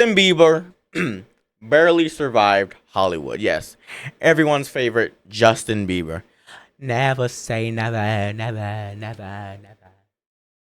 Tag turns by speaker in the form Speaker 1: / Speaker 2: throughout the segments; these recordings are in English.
Speaker 1: Justin Bieber barely survived Hollywood. Yes, everyone's favorite Justin Bieber. Never say never, never, never, never.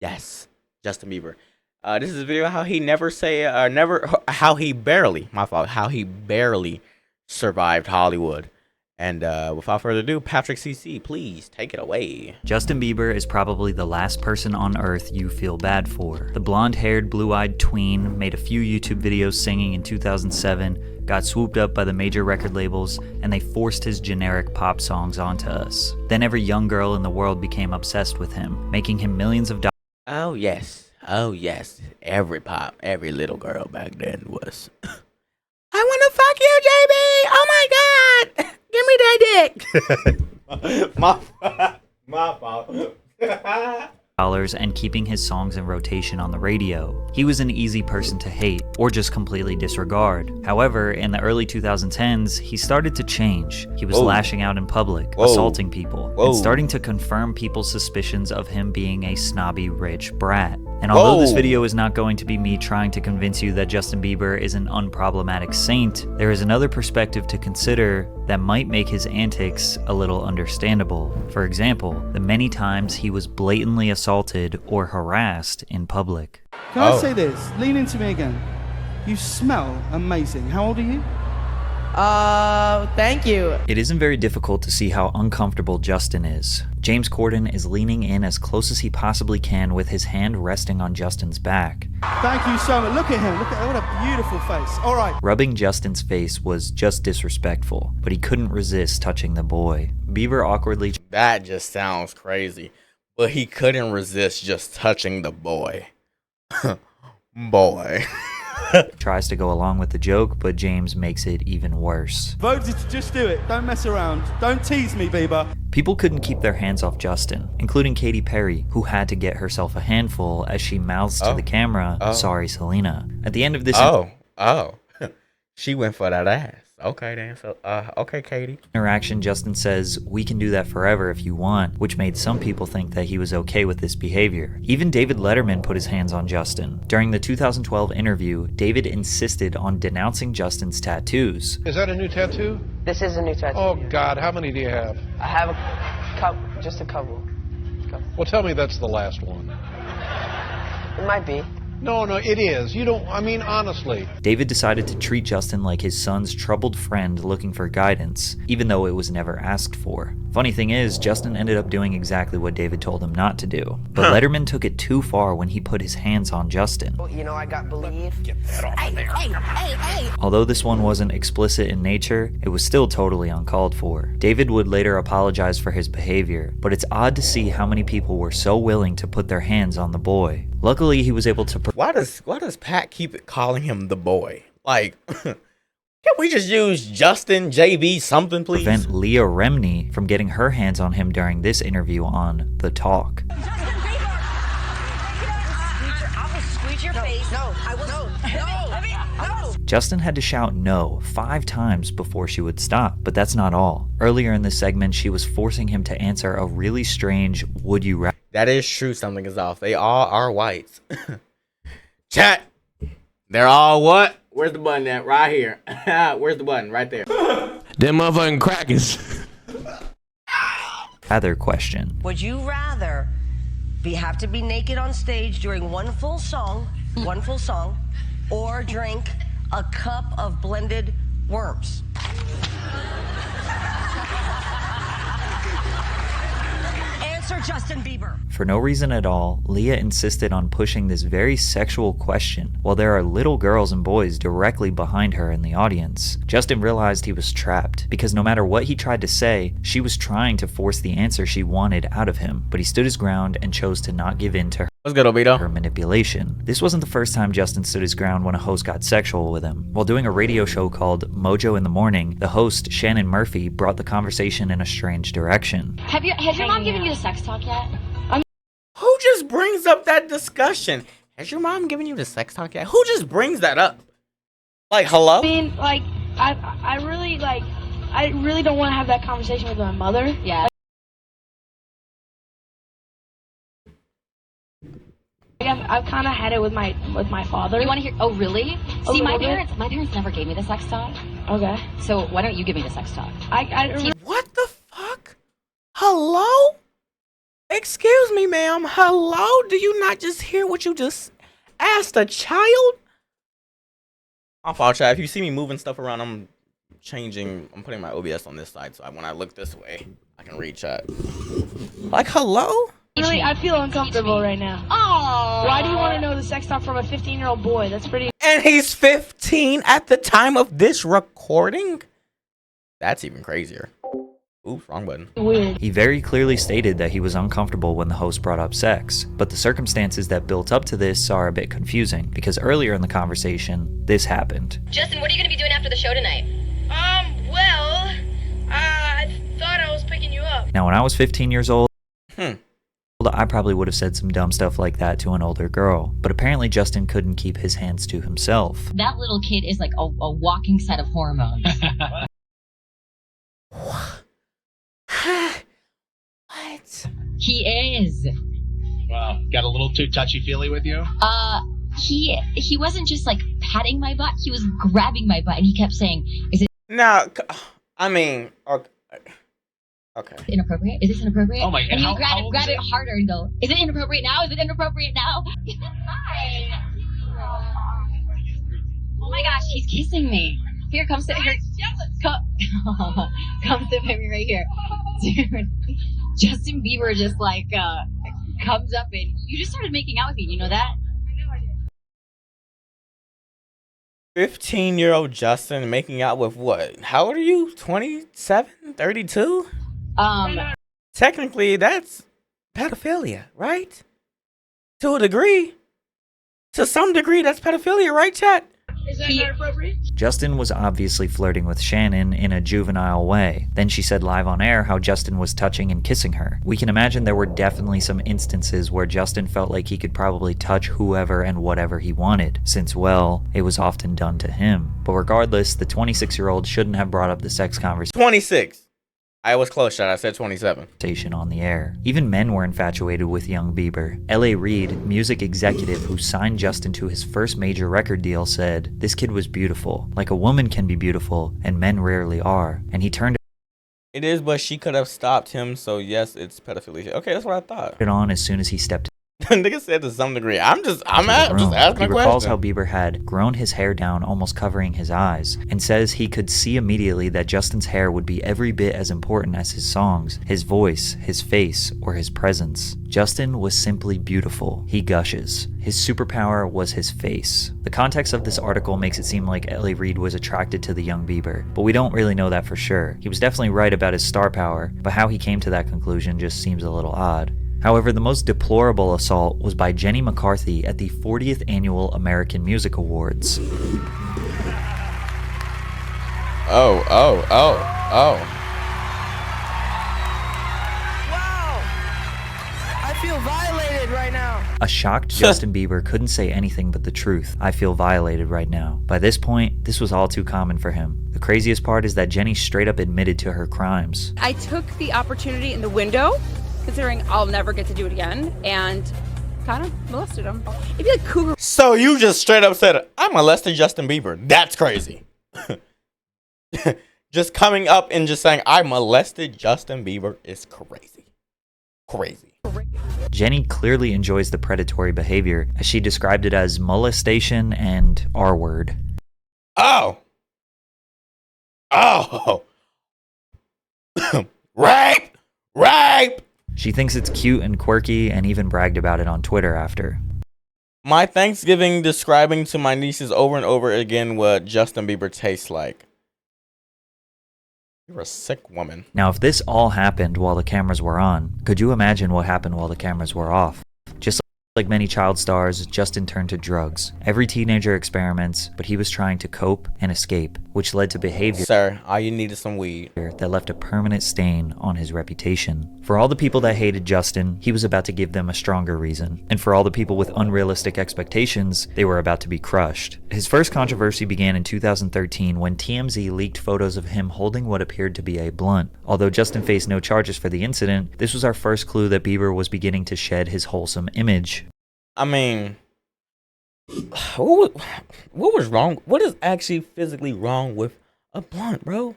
Speaker 1: Yes, Justin Bieber. This is a video how he never say never how he barely my fault how he barely survived Hollywood. And without further ado, Patrick CC, please take it away.
Speaker 2: Justin Bieber is probably the last person on earth you feel bad for. The blonde-haired, blue-eyed tween made a few YouTube videos singing in 2007, got swooped up by the major record labels, and they forced his generic pop songs onto us. Then every young girl in the world became obsessed with him, making him millions of dollars.
Speaker 1: Oh yes. Every little girl back then was. I wanna fuck you, JB. Oh my god. Give me that dick. my fault.
Speaker 2: And keeping his songs in rotation on the radio. He was an easy person to hate, or just completely disregard. However, in the early 2010s, he started to change. He was lashing out in public, assaulting people, and starting to confirm people's suspicions of him being a snobby rich brat. And although this video is not going to be me trying to convince you that Justin Bieber is an unproblematic saint, there is another perspective to consider that might make his antics a little understandable. For example, the many times he was blatantly assaulted or harassed in public.
Speaker 3: Can I say this? Lean into me again. You smell amazing. How old are you?
Speaker 4: Thank you.
Speaker 2: It isn't very difficult to see how uncomfortable Justin is. James Corden is leaning in as close as he possibly can with his hand resting on Justin's back.
Speaker 3: Thank you so much. Look at him. Look at what a beautiful face. All right.
Speaker 2: Rubbing Justin's face was just disrespectful, but he couldn't resist touching the boy. Bieber awkwardly...
Speaker 1: That just sounds crazy. But he couldn't resist just touching the boy. Boy.
Speaker 2: tries to go along with the joke, but James makes it even worse.
Speaker 3: Voted to just do it. Don't mess around. Don't tease me, Bieber.
Speaker 2: People couldn't keep their hands off Justin, including Katy Perry, who had to get herself a handful as she mouths to the camera, "Sorry, Selena." At the end of this
Speaker 1: she went for that ass. Okay then, so okay, Katie.
Speaker 2: Interaction, Justin says, "We can do that forever if you want," which made some people think that he was okay with this behavior. Even David Letterman put his hands on Justin. During the 2012 interview, David insisted on denouncing Justin's tattoos.
Speaker 5: Is that a new tattoo?
Speaker 4: This is a new tattoo.
Speaker 5: Oh God, how many do you have?
Speaker 4: I have a couple, just a couple.
Speaker 5: Well, tell me that's the last one.
Speaker 4: It might be.
Speaker 5: No, it is. You don't, I mean, honestly.
Speaker 2: David decided to treat Justin like his son's troubled friend looking for guidance, even though it was never asked for. Funny thing is, Justin ended up doing exactly what David told him not to do. But Letterman took it too far when he put his hands on Justin.
Speaker 4: You know, I got believe.
Speaker 1: Get that off of there. Hey.
Speaker 2: Although this one wasn't explicit in nature, it was still totally uncalled for. David would later apologize for his behavior, but it's odd to see how many people were so willing to put their hands on the boy. Luckily, he was able to...
Speaker 1: Why does Pat keep calling him the boy? Like, can we just use Justin, JB, something, please?
Speaker 2: Prevent Leah Remini from getting her hands on him during this interview on The Talk.
Speaker 6: I will squeeze your face. No, I will. No.
Speaker 2: Justin had to shout no 5 times before she would stop, but that's not all. Earlier in this segment, she was forcing him to answer a really strange "would you rather."
Speaker 1: That is true, something is off. They all are whites. Chat. They're all what? Where's the button at? Right here. Where's the button? Right there.
Speaker 7: Them motherfucking crackers.
Speaker 2: Other question.
Speaker 6: Would you rather have to be naked on stage during one full song, or drink a cup of blended worms? Answer Justin Bieber.
Speaker 2: For no reason at all, Leah insisted on pushing this very sexual question while there are little girls and boys directly behind her in the audience. Justin realized he was trapped because no matter what he tried to say, she was trying to force the answer she wanted out of him, but he stood his ground and chose to not give in to
Speaker 1: What's good, Obito?
Speaker 2: her manipulation. This wasn't the first time Justin stood his ground when a host got sexual with him. While doing a radio show called Mojo in the Morning, the host, Shannon Murphy, brought the conversation in a strange direction.
Speaker 8: Has your mom given you the sex talk yet?
Speaker 1: Who just brings up that discussion? Has your mom given you the sex talk yet? Who just brings that up? Like, hello?
Speaker 8: I mean, like, I really don't want to have that conversation with my mother. Yeah. I've kind of had it with my father.
Speaker 9: You want to hear? Oh, really? See,
Speaker 8: little
Speaker 9: my
Speaker 8: bit.
Speaker 9: parents never gave me the sex talk.
Speaker 8: Okay.
Speaker 9: So why don't you give me the sex talk?
Speaker 1: What the fuck? Hello? Excuse me, ma'am. Hello? Do you not just hear what you just asked a child? My fault, chat. If you see me moving stuff around, I'm putting my OBS on this side, so when I look this way, I can read chat. Like, hello?
Speaker 8: Really, I feel uncomfortable right now.
Speaker 9: Oh.
Speaker 8: Why do you want to know the sex talk from a 15-year-old boy? That's pretty.
Speaker 1: And he's 15 at the time of this recording? That's even crazier. Oops, wrong button.
Speaker 8: Weird.
Speaker 2: He very clearly stated that he was uncomfortable when the host brought up sex, but the circumstances that built up to this are a bit confusing, because earlier in the conversation, this happened.
Speaker 9: Justin, what are you going to be doing after the show tonight?
Speaker 8: Well, I thought I was picking you up.
Speaker 2: Now, when I was 15 years old, I probably would have said some dumb stuff like that to an older girl, but apparently Justin couldn't keep his hands to himself.
Speaker 9: That little kid is like a walking set of hormones.
Speaker 1: What?
Speaker 9: He is.
Speaker 10: Wow, got a little too touchy-feely with you?
Speaker 9: He wasn't just like patting my butt, he was grabbing my butt and he kept saying, is it
Speaker 1: Now, I mean, okay.
Speaker 9: inappropriate? Is this inappropriate?
Speaker 10: Oh my
Speaker 9: And
Speaker 10: God,
Speaker 9: he
Speaker 10: how
Speaker 9: would
Speaker 10: old
Speaker 9: grab
Speaker 10: is
Speaker 9: it
Speaker 10: it?
Speaker 9: harder and go, is it inappropriate now? Is it inappropriate now? Hi. Oh my gosh, he's kissing me. Here, come sit here. Come sit by me right here. Dude, Justin Bieber just like comes up and you just started making out with me, you know that?
Speaker 1: 15-year-old Justin making out with what? How old are you? 27? 32? Technically, that's pedophilia, right? To a degree. To some degree, that's pedophilia, right, chat?
Speaker 8: Is that not appropriate?
Speaker 2: Justin was obviously flirting with Shannon in a juvenile way. Then she said live on air how Justin was touching and kissing her. We can imagine there were definitely some instances where Justin felt like he could probably touch whoever and whatever he wanted, since, well, it was often done to him. But regardless, the 26-year-old shouldn't have brought up the sex conversation
Speaker 1: 26. I was close, chat. I said 27.
Speaker 2: on the air. Even men were infatuated with young Bieber. L.A. Reid, music executive who signed Justin to his first major record deal, said, "This kid was beautiful. Like a woman can be beautiful, and men rarely are." And he turned
Speaker 1: It is, but she could have stopped him, so yes, it's pedophilia. Okay, that's what I thought.
Speaker 2: it on as soon as he stepped
Speaker 1: Nigga said to some degree. I'm just
Speaker 2: room.
Speaker 1: asking
Speaker 2: He
Speaker 1: a
Speaker 2: recalls
Speaker 1: question.
Speaker 2: how Bieber had grown his hair down, almost covering his eyes, and says he could see immediately that Justin's hair would be every bit as important as his songs, his voice, his face, or his presence. Justin was simply beautiful. He gushes. His superpower was his face. The context of this article makes it seem like L.A. Reid was attracted to the young Bieber, but we don't really know that for sure. He was definitely right about his star power, but how he came to that conclusion just seems a little odd. However, the most deplorable assault was by Jenny McCarthy at the 40th Annual American Music Awards.
Speaker 1: Oh.
Speaker 4: Wow! I feel violated right now.
Speaker 2: A shocked Justin Bieber couldn't say anything but the truth. "I feel violated right now." By this point, this was all too common for him. The craziest part is that Jenny straight up admitted to her crimes.
Speaker 11: I took the opportunity in the window, considering I'll never get to do it again, and kind of molested him. It'd be like cougar.
Speaker 1: So you just straight up said, I molested Justin Bieber. That's crazy. Just coming up and just saying, I molested Justin Bieber is crazy. Crazy.
Speaker 2: Jenny clearly enjoys the predatory behavior, as she described it as molestation and R-word.
Speaker 1: Oh. Rape! Rape!
Speaker 2: She thinks it's cute and quirky and even bragged about it on Twitter after.
Speaker 1: My Thanksgiving describing to my nieces over and over again what Justin Bieber tastes like. You're a sick woman.
Speaker 2: Now, if this all happened while the cameras were on, could you imagine what happened while the cameras were off? Just like many child stars, Justin turned to drugs. Every teenager experiments, but he was trying to cope and escape, which led to behavior
Speaker 1: Sir, all you need is some weed.
Speaker 2: that left a permanent stain on his reputation. For all the people that hated Justin, he was about to give them a stronger reason. And for all the people with unrealistic expectations, they were about to be crushed. His first controversy began in 2013 when TMZ leaked photos of him holding what appeared to be a blunt. Although Justin faced no charges for the incident, this was our first clue that Bieber was beginning to shed his wholesome image.
Speaker 1: I mean, what, what was wrong? What is actually physically wrong with a blunt, bro?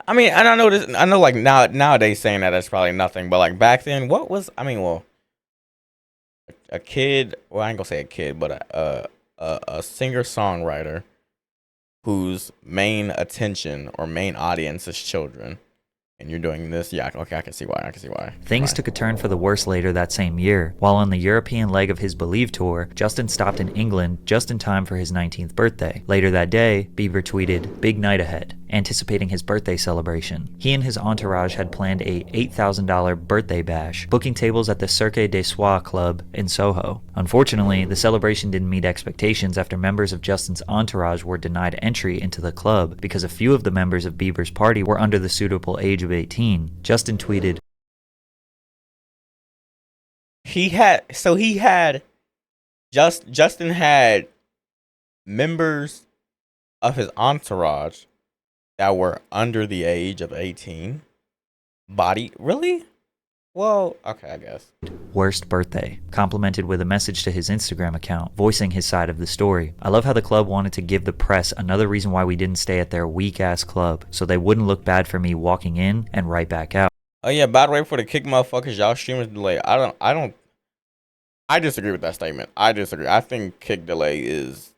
Speaker 1: I mean, and I know this. I know, like nowadays saying that that's probably nothing, but like back then, what was? I mean, well, a kid. Well, I ain't gonna say a kid, but a singer songwriter whose main attention or main audience is children. And you're doing this? Yeah, okay, I can see why.
Speaker 2: Things took a turn for the worse later that same year. While on the European leg of his Believe tour, Justin stopped in England just in time for his 19th birthday. Later that day, Bieber tweeted, "Big night ahead," anticipating his birthday celebration. He and his entourage had planned a $8,000 birthday bash, booking tables at the Cirque des Soirs Club in Soho. Unfortunately, the celebration didn't meet expectations after members of Justin's entourage were denied entry into the club because a few of the members of Bieber's party were under the suitable age of 18. Justin tweeted,
Speaker 1: Justin had members of his entourage that were under the age of 18. Body, really? Well, okay, I guess.
Speaker 2: "Worst birthday," complimented with a message to his Instagram account, voicing his side of the story. "I love how the club wanted to give the press another reason why we didn't stay at their weak-ass club, so they wouldn't look bad for me walking in and right back out."
Speaker 1: Oh yeah, by the way, for the kick motherfuckers, y'all streamers delay. I disagree with that statement. I disagree. I think kick delay is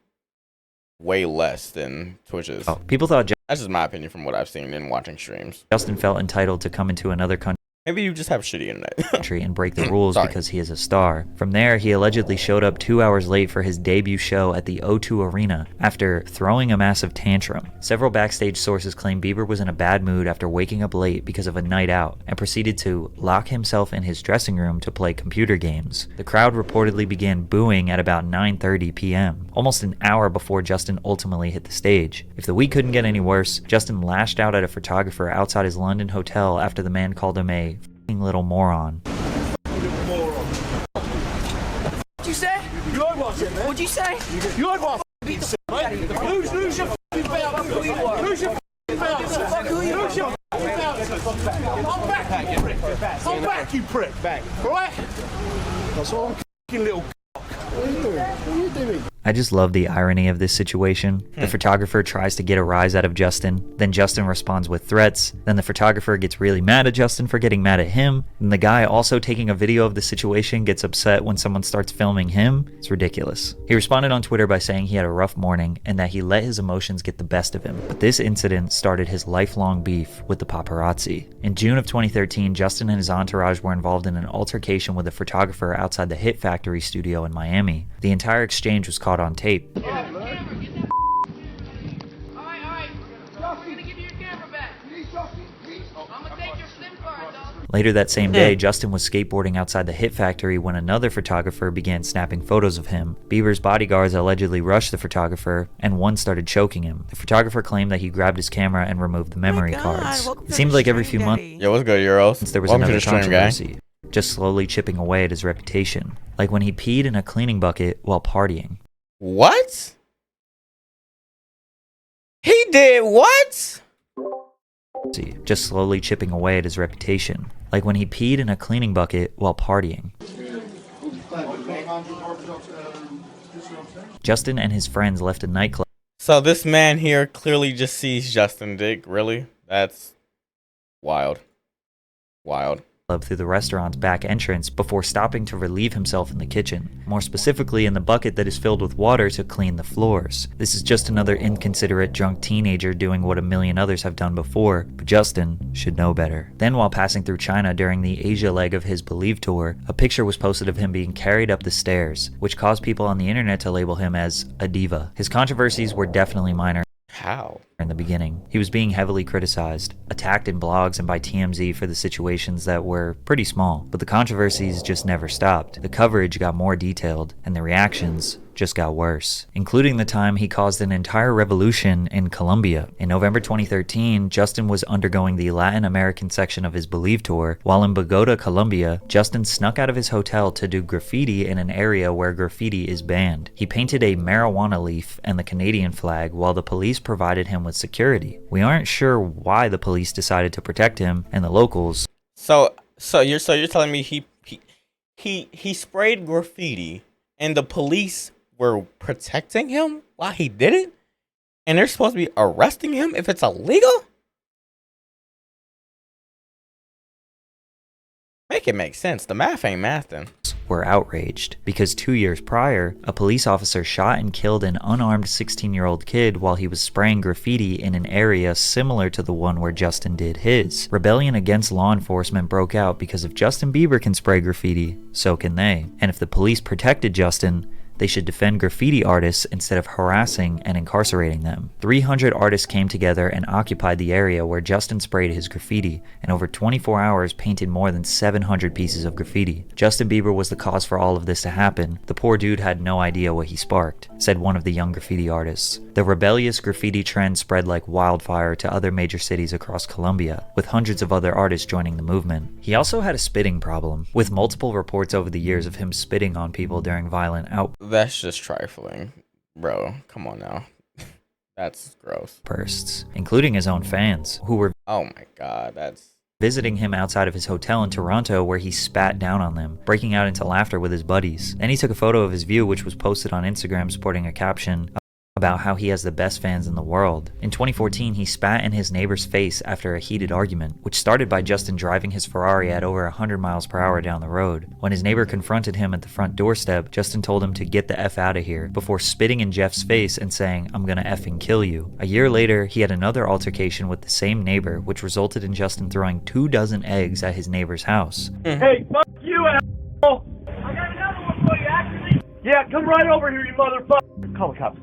Speaker 1: way less than Twitch's.
Speaker 2: Oh, people thought
Speaker 1: that's just my opinion from what I've seen in watching streams.
Speaker 2: Justin felt entitled to come into another country
Speaker 1: Maybe you just have shitty internet.
Speaker 2: and break the rules because he is a star. From there, he allegedly showed up 2 hours late for his debut show at the O2 Arena after throwing a massive tantrum. Several backstage sources claim Bieber was in a bad mood after waking up late because of a night out and proceeded to lock himself in his dressing room to play computer games. The crowd reportedly began booing at about 9:30 p.m., almost an hour before Justin ultimately hit the stage. If the week couldn't get any worse, Justin lashed out at a photographer outside his London hotel after the man called him a little moron.
Speaker 4: What'd you say? You heard what I said, man. What'd you say? You heard what I said, mate. Lose your f***ing belt. Lose your f***ing belt. Lose your f***ing belt. I'm back, you prick. I'm back, you prick. Back. Right? That's all f***ing little cock. What are you doing?
Speaker 2: I just love the irony of this situation. The photographer tries to get a rise out of Justin, then Justin responds with threats, then the photographer gets really mad at Justin for getting mad at him, and the guy also taking a video of the situation gets upset when someone starts filming him. It's ridiculous. He responded on Twitter by saying he had a rough morning and that he let his emotions get the best of him. But this incident started his lifelong beef with the paparazzi. In June of 2013, Justin and his entourage were involved in an altercation with a photographer outside the Hit Factory studio in Miami. The entire exchange was caught on tape. Later that same day, Justin was skateboarding outside the Hit Factory when another photographer began snapping photos of him. Bieber's bodyguards allegedly rushed the photographer, and one started choking him. The photographer claimed that he grabbed his camera and removed the memory cards. It seemed like every few months,
Speaker 1: Yo, what's good, Euros?
Speaker 2: there was
Speaker 1: Welcome
Speaker 2: another
Speaker 1: to the stream,
Speaker 2: controversy, just slowly chipping away at his reputation. Like when he peed in a cleaning bucket while partying.
Speaker 1: What? He did what?
Speaker 2: Just slowly chipping away at his reputation. Like when he peed in a cleaning bucket while partying. Justin and his friends left a nightclub.
Speaker 1: So this man here clearly just sees Justin Dick. Really? That's wild. Wild.
Speaker 2: Through the restaurant's back entrance before stopping to relieve himself in the kitchen, more specifically in the bucket that is filled with water to clean the floors. This is just another inconsiderate drunk teenager doing what a million others have done before, but Justin should know better. Then while passing through China during the Asia leg of his Believe tour, a picture was posted of him being carried up the stairs, which caused people on the internet to label him as a diva. His controversies were definitely minor.
Speaker 1: How?
Speaker 2: In the beginning, he was being heavily criticized, attacked in blogs and by TMZ for the situations that were pretty small, but the controversies just never stopped. The coverage got more detailed, and the reactions just got worse, including the time he caused an entire revolution in Colombia. In November 2013, Justin was undergoing the Latin American section of his Believe tour. While in Bogota, Colombia, Justin snuck out of his hotel to do graffiti in an area where graffiti is banned. He painted a marijuana leaf and the Canadian flag while the police provided him with security. We aren't sure why the police decided to protect him and the locals.
Speaker 1: So you're telling me he sprayed graffiti and the police were protecting him while he did it, and they're supposed to be arresting him if it's illegal? Make it make sense. The math ain't mathing.
Speaker 2: Were outraged because 2 years prior, a police officer shot and killed an unarmed 16-year-old kid while he was spraying graffiti in an area similar to the one where Justin did his. Rebellion against law enforcement broke out because if Justin Bieber can spray graffiti, so can they. And if the police protected Justin, they should defend graffiti artists instead of harassing and incarcerating them. 300 artists came together and occupied the area where Justin sprayed his graffiti, and over 24 hours painted more than 700 pieces of graffiti. Justin Bieber was the cause for all of this to happen. The poor dude had no idea what he sparked, said one of the young graffiti artists. The rebellious graffiti trend spread like wildfire to other major cities across Colombia, with hundreds of other artists joining the movement. He also had a spitting problem, with multiple reports over the years of him spitting on people during violent outbursts.
Speaker 1: That's just trifling. Bro, come on now. That's gross.
Speaker 2: Including his own fans, who were
Speaker 1: oh my god, that's
Speaker 2: visiting him outside of his hotel in Toronto where he spat down on them, breaking out into laughter with his buddies. Then he took a photo of his view which was posted on Instagram sporting a caption about how he has the best fans in the world. In 2014, he spat in his neighbor's face after a heated argument, which started by Justin driving his Ferrari at over 100 miles per hour down the road. When his neighbor confronted him at the front doorstep, Justin told him to get the F out of here, before spitting in Jeff's face and saying, "I'm gonna effing kill you." A year later, he had another altercation with the same neighbor, which resulted in Justin throwing 24 eggs at his neighbor's house.
Speaker 12: Hey, fuck you, asshole! I got another one for you, actually! Yeah, come right over here, you motherfucker! Call the cops.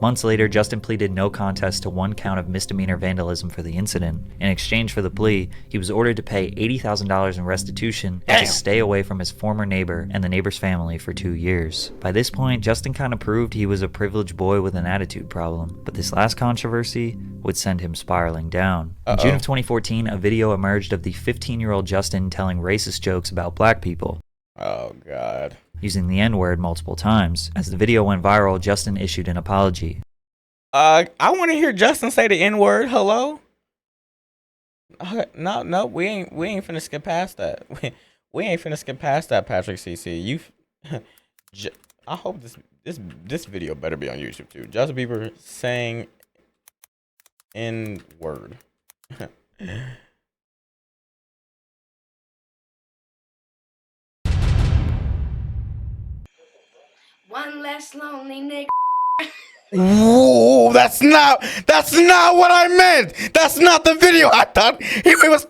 Speaker 2: Months later, Justin pleaded no contest to 1 count of misdemeanor vandalism for the incident. In exchange for the plea, he was ordered to pay $80,000 in restitution and to stay away from his former neighbor and the neighbor's family for 2 years. By this point, Justin kind of proved he was a privileged boy with an attitude problem, but this last controversy would send him spiraling down. In June of 2014, a video emerged of the 15-year-old Justin telling racist jokes about black people.
Speaker 1: Oh god.
Speaker 2: Using the N-word multiple times. As the video went viral, Justin issued an apology.
Speaker 1: I want to hear Justin say the N-word. Hello? No, we ain't finna skip past that. We ain't finna skip past that, Patrick CC. I hope this video better be on YouTube too. Justin Bieber saying N-word.
Speaker 8: One less lonely nigga.
Speaker 1: Whoa, that's not what I meant. That's not the video. I thought it was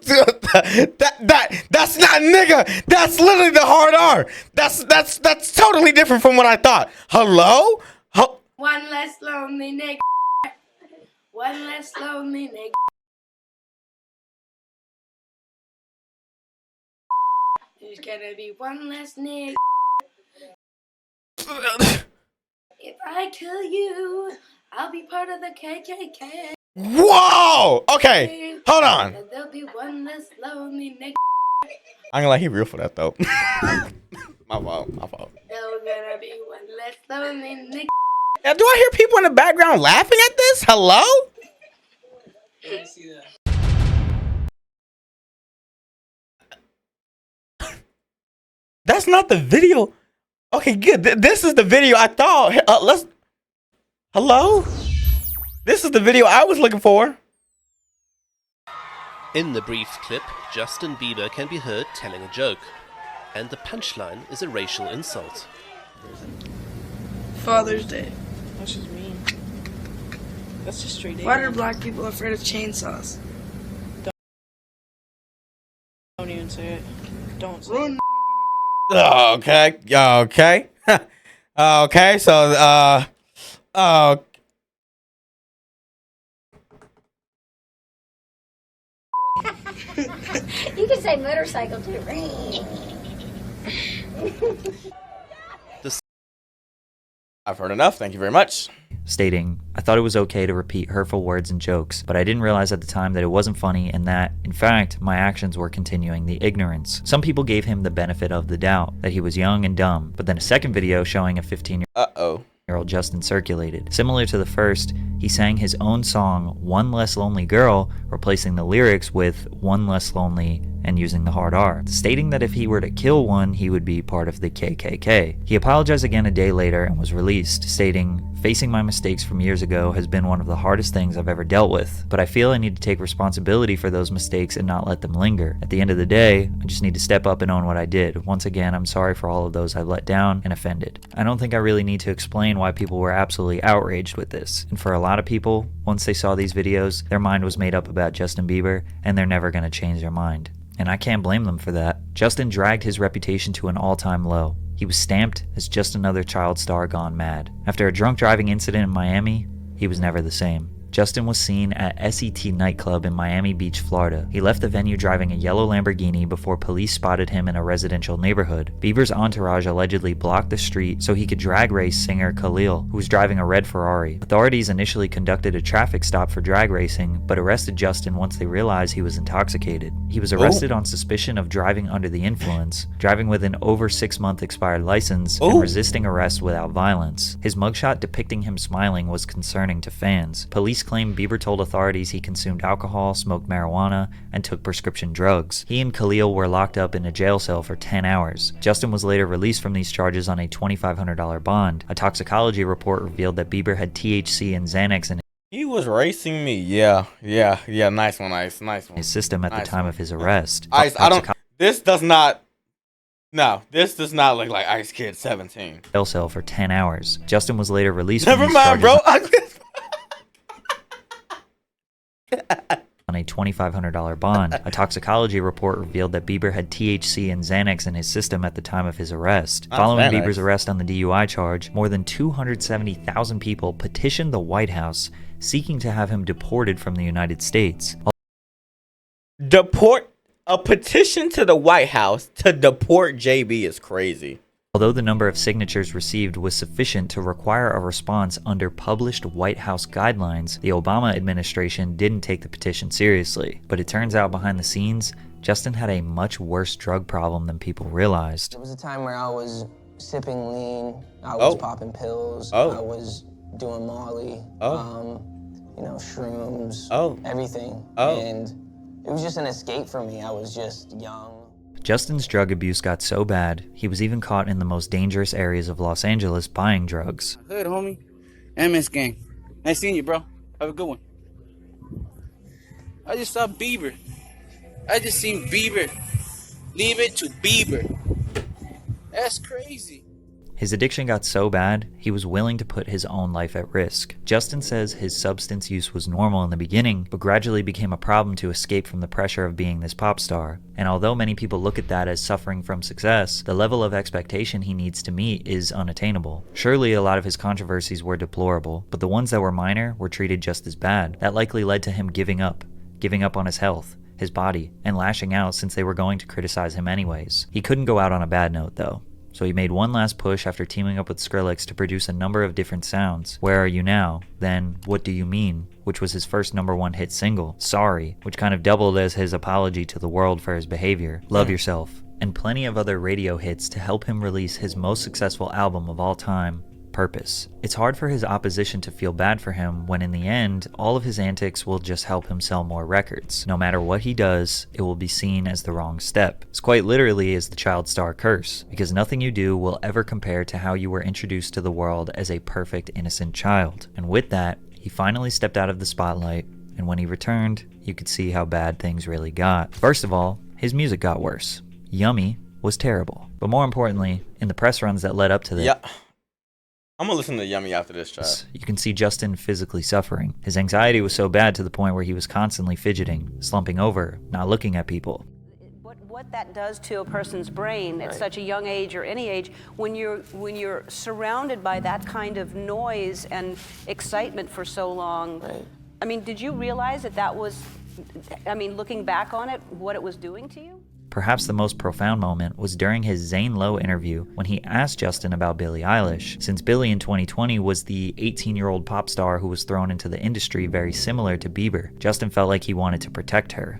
Speaker 1: that's not nigga. That's literally the hard R. That's totally different from what I thought. Hello?
Speaker 8: One less lonely nigga. One less lonely nigga. There's gonna be one less nigga. If I kill you, I'll be part of the KKK.
Speaker 1: Whoa! Okay, hold on.
Speaker 8: There'll be one less lonely nigga.
Speaker 1: I'm gonna let he real for that though. My fault.
Speaker 8: There's gonna be one less lonely nigga.
Speaker 1: Now, do I hear people in the background laughing at this? Hello?
Speaker 8: Let me see that.
Speaker 1: That's not the video. Okay, good. This is the video I thought. Hello? This is the video I was looking for.
Speaker 13: In the brief clip, Justin Bieber can be heard telling a joke, and the punchline is a racial insult.
Speaker 8: Father's Day. That's just mean. That's just straight. Why are black people afraid of chainsaws? Don't even say it. Don't say it.
Speaker 1: Okay. Okay, so,
Speaker 14: You can say motorcycle too.
Speaker 1: I've heard enough. Thank you very much.
Speaker 2: Stating, "I thought it was okay to repeat hurtful words and jokes, but I didn't realize at the time that it wasn't funny and that, in fact, my actions were continuing the ignorance." Some people gave him the benefit of the doubt, that he was young and dumb, but then a second video showing a 15-year-old Justin circulated. Similar to the first, he sang his own song, "One Less Lonely Girl," replacing the lyrics with "One Less Lonely" and using the hard R, stating that if he were to kill one, he would be part of the KKK. He apologized again a day later and was released, stating, "Facing my mistakes from years ago has been one of the hardest things I've ever dealt with, but I feel I need to take responsibility for those mistakes and not let them linger. At the end of the day, I just need to step up and own what I did. Once again, I'm sorry for all of those I've let down and offended." I don't think I really need to explain why people were absolutely outraged with this. And for a lot of people, once they saw these videos, their mind was made up about Justin Bieber, and they're never going to change their mind. And I can't blame them for that. Justin dragged his reputation to an all-time low. He was stamped as just another child star gone mad. After a drunk driving incident in Miami, he was never the same. Justin was seen at SET nightclub in Miami Beach, Florida. He left the venue driving a yellow Lamborghini before police spotted him in a residential neighborhood. Bieber's entourage allegedly blocked the street so he could drag race singer Khalil, who was driving a red Ferrari. Authorities initially conducted a traffic stop for drag racing, but arrested Justin once they realized he was intoxicated. He was arrested on suspicion of driving under the influence, driving with an over 6-month expired license, and resisting arrest without violence. His mugshot depicting him smiling was concerning to fans. Police claimed Bieber told authorities he consumed alcohol, smoked marijuana, and took prescription drugs. He and Khalil were locked up in a jail cell for 10 hours. Justin was later released from these charges on a $2,500 bond. A toxicology report revealed that Bieber had THC and Xanax in
Speaker 1: He was racing me. Yeah. Nice one, Ice. Nice one.
Speaker 2: his system at the time of his arrest.
Speaker 1: Ice, this does not look like Ice Kid 17.
Speaker 2: Jail cell for 10 hours. Justin was later released
Speaker 1: Never
Speaker 2: from these
Speaker 1: mind,
Speaker 2: charges
Speaker 1: bro.
Speaker 2: on a $2,500 bond. A toxicology report revealed that Bieber had THC and Xanax in his system at the time of his arrest. Following Bieber's arrest on the DUI charge, more than 270,000 people petitioned the White House seeking to have him deported from the United States.
Speaker 1: A petition to the White House to deport JB is crazy.
Speaker 2: Although the number of signatures received was sufficient to require a response under published White House guidelines, the Obama administration didn't take the petition seriously. But it turns out behind the scenes, Justin had a much worse drug problem than people realized.
Speaker 15: There was a time where I was sipping lean, I was popping pills, I was doing Molly, shrooms, everything. And it was just an escape for me. I was just young.
Speaker 2: Justin's drug abuse got so bad, he was even caught in the most dangerous areas of Los Angeles buying drugs.
Speaker 16: Hood, homie. MS gang. Nice seeing you, bro. Have a good one. I just saw Bieber. I just seen Bieber. Leave it to Bieber. That's crazy.
Speaker 2: His addiction got so bad, he was willing to put his own life at risk. Justin says his substance use was normal in the beginning, but gradually became a problem to escape from the pressure of being this pop star. And although many people look at that as suffering from success, the level of expectation he needs to meet is unattainable. Surely a lot of his controversies were deplorable, but the ones that were minor were treated just as bad. That likely led to him giving up on his health, his body, and lashing out since they were going to criticize him anyways. He couldn't go out on a bad note though. So he made one last push after teaming up with Skrillex to produce a number of different sounds. Where Are You Now? Then What Do You Mean? Which was his first #1 hit single. Sorry, which kind of doubled as his apology to the world for his behavior. Love Yourself. And plenty of other radio hits to help him release his most successful album of all time, Purpose. It's hard for his opposition to feel bad for him when in the end, all of his antics will just help him sell more records. No matter what he does, it will be seen as the wrong step. It's quite literally is the child star curse, because nothing you do will ever compare to how you were introduced to the world as a perfect, innocent child. And with that, he finally stepped out of the spotlight, and when he returned, you could see how bad things really got. First of all, his music got worse. Yummy was terrible. But more importantly, in the press runs that led up to this,
Speaker 1: I'm gonna listen to Yummy after this track.
Speaker 2: You can see Justin physically suffering. His anxiety was so bad to the point where he was constantly fidgeting, slumping over, not looking at people.
Speaker 17: What that does to a person's brain at such a young age or any age, when you're surrounded by that kind of noise and excitement for so long. I mean, did you realize that was, looking back on it, what it was doing to you?
Speaker 2: Perhaps the most profound moment was during his Zane Lowe interview when he asked Justin about Billie Eilish, since Billie in 2020 was the 18-year-old pop star who was thrown into the industry very similar to Bieber. Justin felt like he wanted to protect her.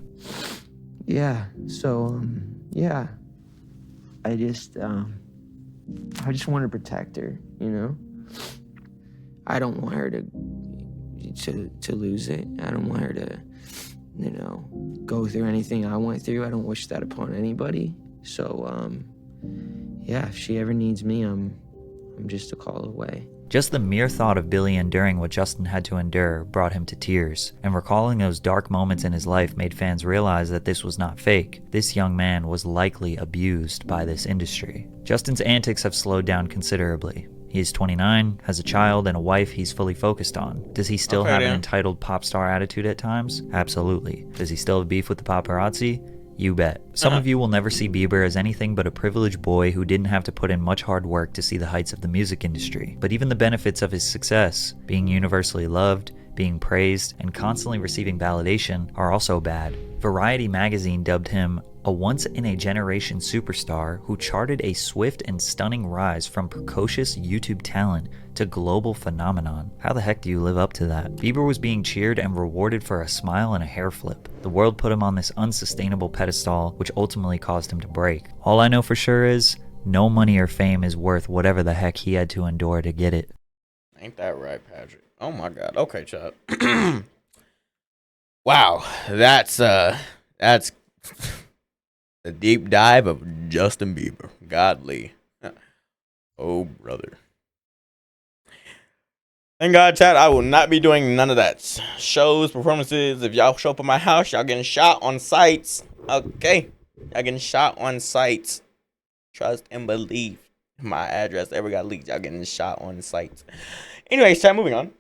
Speaker 18: Yeah, so, I just want to protect her, you know? I don't want her to lose it. I don't want her to you know, go through anything I went through. I don't wish that upon anybody. So, yeah, if she ever needs me, I'm just a call away.
Speaker 2: Just the mere thought of Billy enduring what Justin had to endure brought him to tears, and recalling those dark moments in his life made fans realize that this was not fake. This young man was likely abused by this industry. Justin's antics have slowed down considerably. He is 29, has a child and a wife he's fully focused on. Does he still have an entitled pop star attitude at times? Absolutely. Does he still have beef with the paparazzi? You bet. Some of you will never see Bieber as anything but a privileged boy who didn't have to put in much hard work to see the heights of the music industry. But even the benefits of his success, being universally loved, being praised, and constantly receiving validation, are also bad. Variety magazine dubbed him a once-in-a-generation superstar who charted a swift and stunning rise from precocious YouTube talent to global phenomenon. How the heck do you live up to that? Bieber was being cheered and rewarded for a smile and a hair flip. The world put him on this unsustainable pedestal, which ultimately caused him to break. All I know for sure is, no money or fame is worth whatever the heck he had to endure to get it.
Speaker 1: Ain't that right, Patrick? Oh my God. Okay, Chad. Wow, that's a deep dive of Justin Bieber. Godly. Oh, brother. Thank God, chat. I will not be doing none of that. Shows, performances. If y'all show up at my house, y'all getting shot on sites. Okay. Y'all getting shot on sites. Trust and believe. My address ever got leaked. Y'all getting shot on sites. Anyways, chat, moving on.